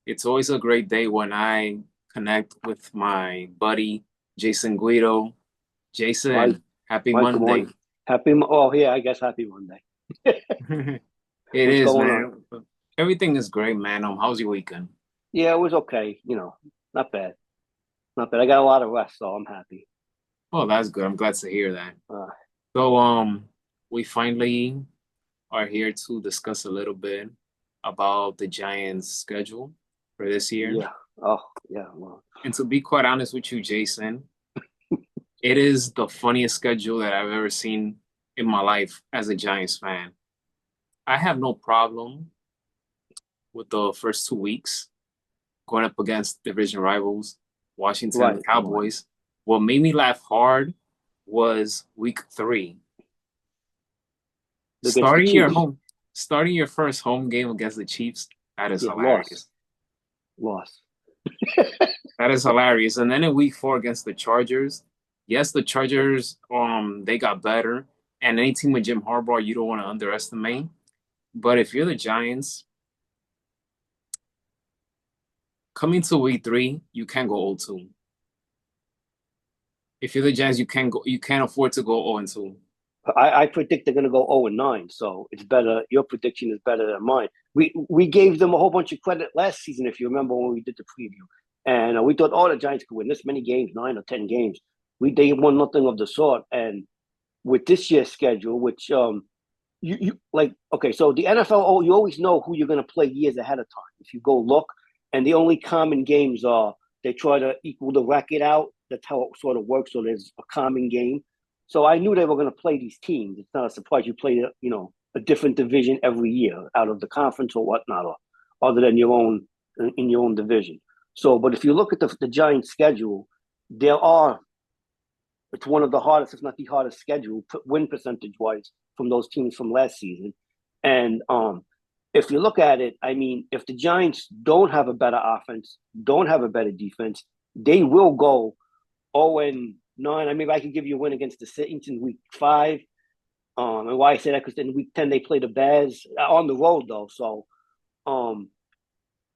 It's always a great day when I connect with my buddy, Jason Guido. Mike, Jason, happy Mike, good morning. Monday. Oh, yeah, I guess happy Monday. It What's is, going on? man. Everything is great, man. How's your weekend? Yeah, it was okay. Not bad. Not bad. I got a lot of rest, so I'm happy. Oh, that's good. I'm glad to hear that. Uh, So, we finally are here to discuss a little bit about the Giants' schedule for this year. yeah. Oh, yeah. Well, And to be quite honest with you, Jason, it is the funniest schedule that I've ever seen in my life as a Giants fan. I have no problem with the first 2 weeks going up against division rivals, Washington right, right. Cowboys. What made me laugh hard was week 3. Against the Starting your Chiefs. home, starting your first home game against the Chiefs, that is Yeah, loss, hilarious. loss. That is hilarious. And then in week 4 against the Chargers, yes, the Chargers they got better. And any team with Jim Harbaugh, you don't want to underestimate. But if you're the Giants, coming to week 3, you can't go 0-2. If you're the Giants, you can't afford to go 0-2. I predict they're going to go 0-9, so it's better. Your prediction is better than mine. We gave them a whole bunch of credit last season, if you remember when we did the preview, and we thought, oh, the Giants could win this many games, 9 or 10 games. They won nothing of the sort, and with this year's schedule, which you like, okay, so the NFL, oh, you always know who you're going to play years ahead of time. If you go look, and the only common games are they try to equal the record out. That's how it sort of works. So there's a common game. So I knew they were going to play these teams. It's not a surprise you play, a different division every year out of the conference or whatnot, or other than your own in your own division. So, but if you look at the Giants' schedule, there are it's one of the hardest, if not the hardest schedule, win percentage wise from those teams from last season. And if you look at it, I mean, if the Giants don't have a better offense, don't have a better defense, they will go 0-9. I mean, I could give you a win against the Saints in week 5. And why I say that, because in week 10 they play the Bears on the road though. So um,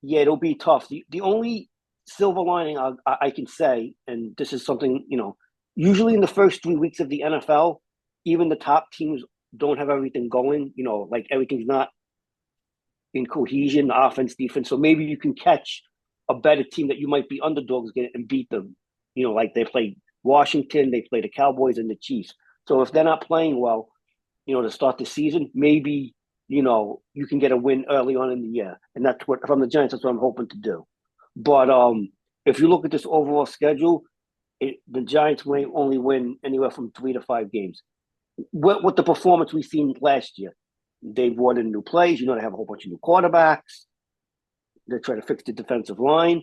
yeah, it'll be tough. The only silver lining I can say, and this is something, usually in the first 3 weeks of the NFL, even the top teams don't have everything going. Like everything's not in cohesion, offense, defense. So maybe you can catch a better team that you might be underdogs and beat them. Like they played Washington, they play the Cowboys and the Chiefs. So if they're not playing well, to start the season, maybe you can get a win early on in the year, and that's what from the Giants. That's what I'm hoping to do. But if you look at this overall schedule, the Giants may only win anywhere from 3 to 5 games. With the performance we've seen last year, they brought in new plays. They have a whole bunch of new quarterbacks. They're trying to fix the defensive line.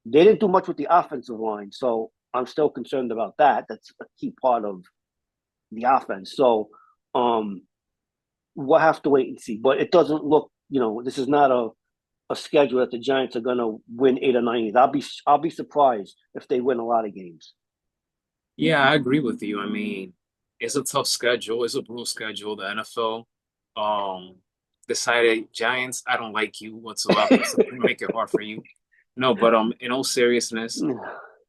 They didn't do much with the offensive line, so I'm still concerned about that. That's a key part of the offense. So um, we'll have to wait and see. But it doesn't look, this is not a schedule that the Giants are going to win 8 or 9 games. I'll be surprised if they win a lot of games. Yeah, I agree with you. I mean, it's a tough schedule. It's a brutal schedule. The NFL um decided Giants, I don't like you whatsoever, so we make it hard for you. No, but in all seriousness,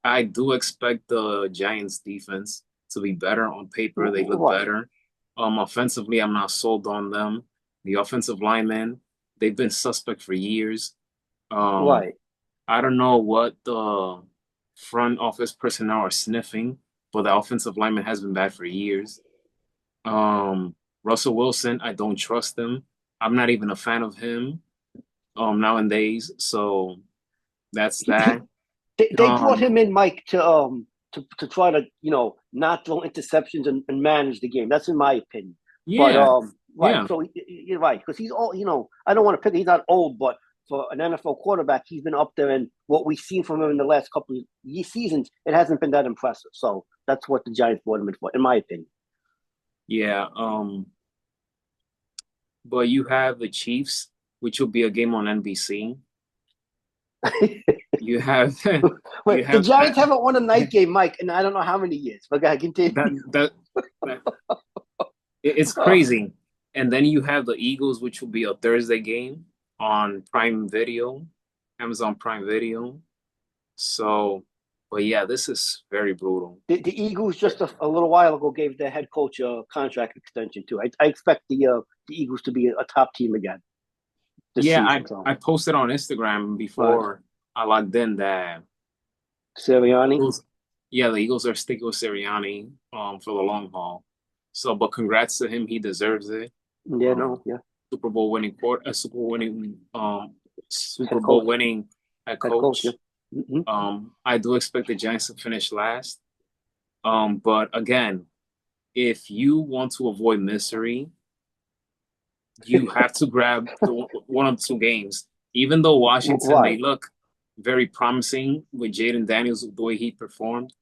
I do expect the Giants defense to be better on paper. They look Right, better. Offensively, I'm not sold on them. The offensive linemen, they've been suspect for years. Um, right. I don't know what the front office personnel are sniffing, but the offensive lineman has been bad for years. Um, Russell Wilson, I don't trust him. I'm not even a fan of him nowadays. So that's He, that. he, they brought Um, him in, Mike, to try to not throw interceptions and manage the game. That's in my opinion. But yeah, right, yeah. so you're right because he's all I don't want to pick. He's not old, but for an NFL quarterback, he's been up there, and what we've seen from him in the last couple of seasons, it hasn't been that impressive. So that's what the Giants brought him in for, in my opinion. Yeah. But you have the Chiefs, which will be a game on NBC. You have you Wait, the have Giants Pat haven't won a night game, Mike, and I don't know how many years. But I continue. that that that it's crazy. And then you have the Eagles, which will be a Thursday game on Prime Video. Amazon Prime Video. So, but yeah, this is very brutal. The Eagles just a little while ago gave their head coach a contract extension too. I expect the Eagles to be a top team again this Yeah, season. So, I posted on Instagram right, before I logged in that Sirianni. Eagles, yeah, the Eagles are sticking with Sirianni for the long haul. So, but congrats to him, he deserves it. Yeah, Um, no, yeah, Super Bowl winning court, a Super head Bowl coach, winning head head coach. Yeah. coach. Mm-hmm. I do expect the Giants to finish last. But again, if you want to avoid misery, you have to grab one of two games. Even though Washington may Right. look very promising with Jaden Daniels, the way he performed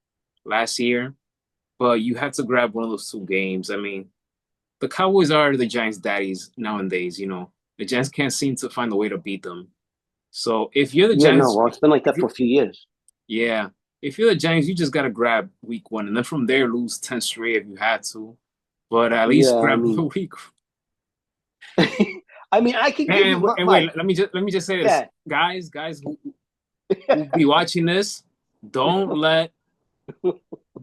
last year, but you have to grab one of those two games. I mean, the Cowboys are the Giants' daddies nowadays. The Giants can't seem to find a way to beat them. So if you're the Yeah, no. Giants, Well, it's been like that for a few years. yeah, if you're the Giants, you just gotta grab week one, and then from there lose 10 straight if you had to. But at least Yeah, I grab mean, the week. I mean, I can give you And wait, right. let me just say this, Yeah, guys who be watching this, don't let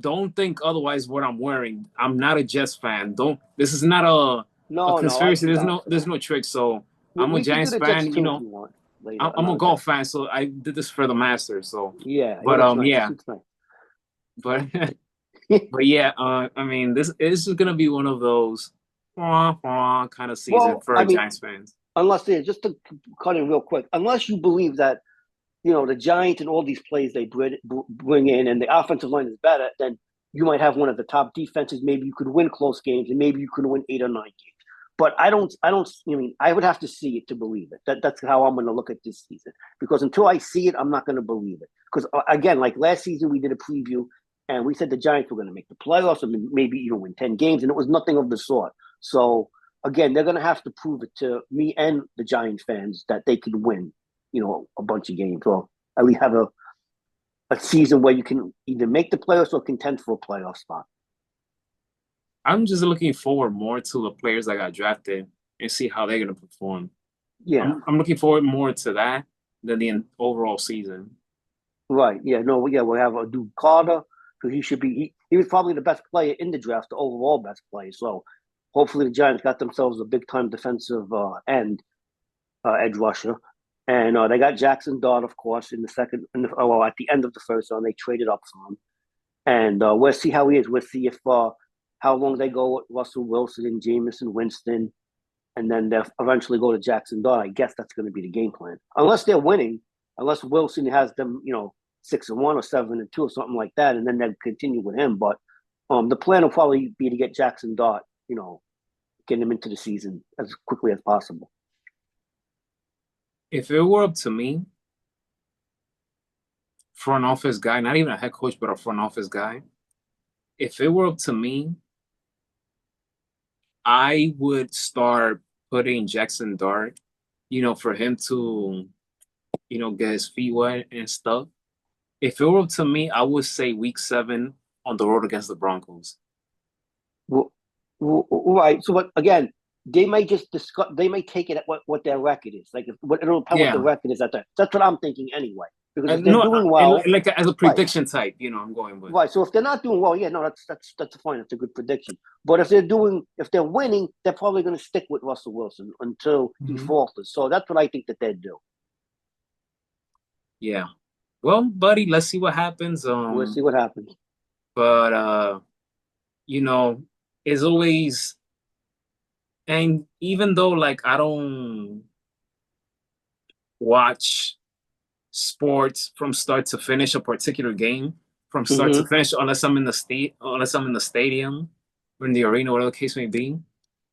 don't think otherwise what I'm wearing. I'm not a Jets fan. Don't This is not a no, no. I conspiracy. can There's vouch no for there's that. no trick. So I'm a We could do Giants the Jets fan. too if you want later, I'm a another day. golf fan, so I did this for the Masters. So, Yeah, it but looks nice. It yeah, suits nice. but but yeah, I mean this is gonna be one of those kind of season Well, for I mean, Giants fans. unless they just to cut in real quick, unless you believe that the Giants and all these plays they bring in and the offensive line is better, then you might have one of the top defenses. Maybe you could win close games, and maybe you could win 8 or 9 games. But I don't. I mean, I would have to see it to believe it. That's how I'm going to look at this season. Because until I see it, I'm not going to believe it. Because again, like last season, we did a preview, and we said the Giants were going to make the playoffs and maybe even win 10 games, and it was nothing of the sort. So again, they're going to have to prove it to me and the Giants fans that they can win, a bunch of games, or at least have a season where you can either make the playoffs or contend for a playoff spot. I'm just looking forward more to the players that got drafted and see how they're gonna perform. Yeah, I'm looking forward more to that than the overall season. right. Yeah, no, yeah, we'll have a dude Carter, who he should be. He was probably the best player in the draft, the overall best player. So hopefully the Giants got themselves a big time defensive end edge rusher. And they got Jackson Dart, of course, in the second, well, at the end of the first round, they traded up for him. And we'll see how he is. We'll see if how long they go with Russell Wilson and Jameson Winston, and then they'll eventually go to Jackson Dart. I guess that's going to be the game plan, unless they're winning, unless Wilson has them, 6-1 or 7-2 or something like that, and then they'll continue with him. But the plan will probably be to get Jackson Dart, get him into the season as quickly as possible. If it were up to me, front office guy, not even a head coach, but a front office guy, if it were up to me, I would start putting Jackson Dart, for him to, get his feet wet and stuff. If it were up to me, I would say week 7 on the road against the Broncos. Well, right. So, but again, they may just discuss. They may take it at what their record is. Like, it'll depend what the Yeah. record is at that. That's what I'm thinking anyway. Because if they're No, doing and well, like as a right, prediction type, I'm going with. right. So if they're not doing well, yeah, no, that's fine. That's a good prediction. But if they're winning, they're probably going to stick with Russell Wilson until he Mhm. falters. So that's what I think that they'd do. Yeah. Well, buddy, let's see what happens. We'll see what happens. But you know, it's always, and even though like I don't watch sports from start to finish a particular game from start to Mm-hmm. finish unless I'm in the stadium or in the arena, whatever the case may be.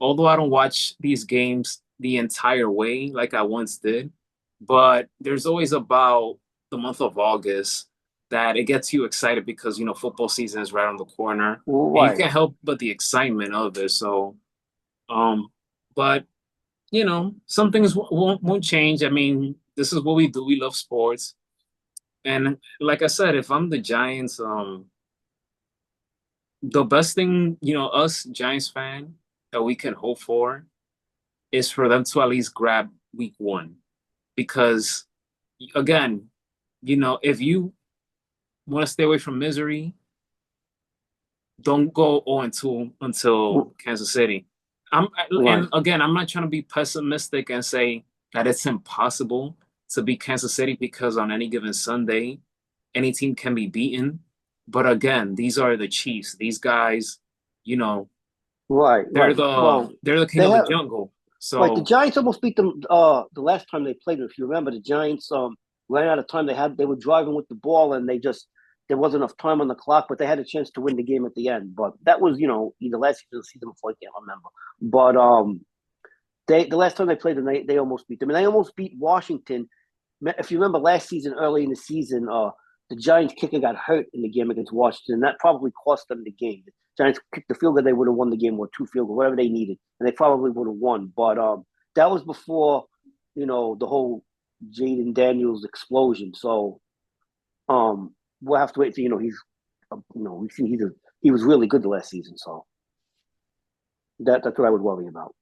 Although I don't watch these games the entire way like I once did, but there's always about the month of August that it gets you excited because football season is right on the corner and you Right. can't help but the excitement of it. So um but some things won't change. I mean, this is what we do. We love sports. And like I said, if I'm the Giants, the best thing, us Giants fan that we can hope for is for them to at least grab week 1 because again, if you want to stay away from misery, don't go 0-2 until Kansas City. Right. And again, I'm not trying to be pessimistic and say that it's impossible to beat Kansas City because on any given Sunday, any team can be beaten. But again, these are the Chiefs. These guys, you know, Right. they're Right. the Well, they're the king they of the have jungle. right. The So Giants almost beat them the last time they played them. If you remember, the Giants ran out of time. They were driving with the ball and they just there wasn't enough time on the clock, but they had a chance to win the game at the end. But that was either last season or the season before. I can't remember. But they the last time they played them, they almost beat them, and they almost beat Washington. If you remember last season, early in the season, the Giants kicker got hurt in the game against Washington. And that probably cost them the game. The Giants kicked the field goal, they would have won the game or two field goals, whatever they needed, and they probably would have won. But that was before the whole Jaden Daniels explosion. So we'll have to wait. To, we've seen he was really good the last season. So that's what I would worry about.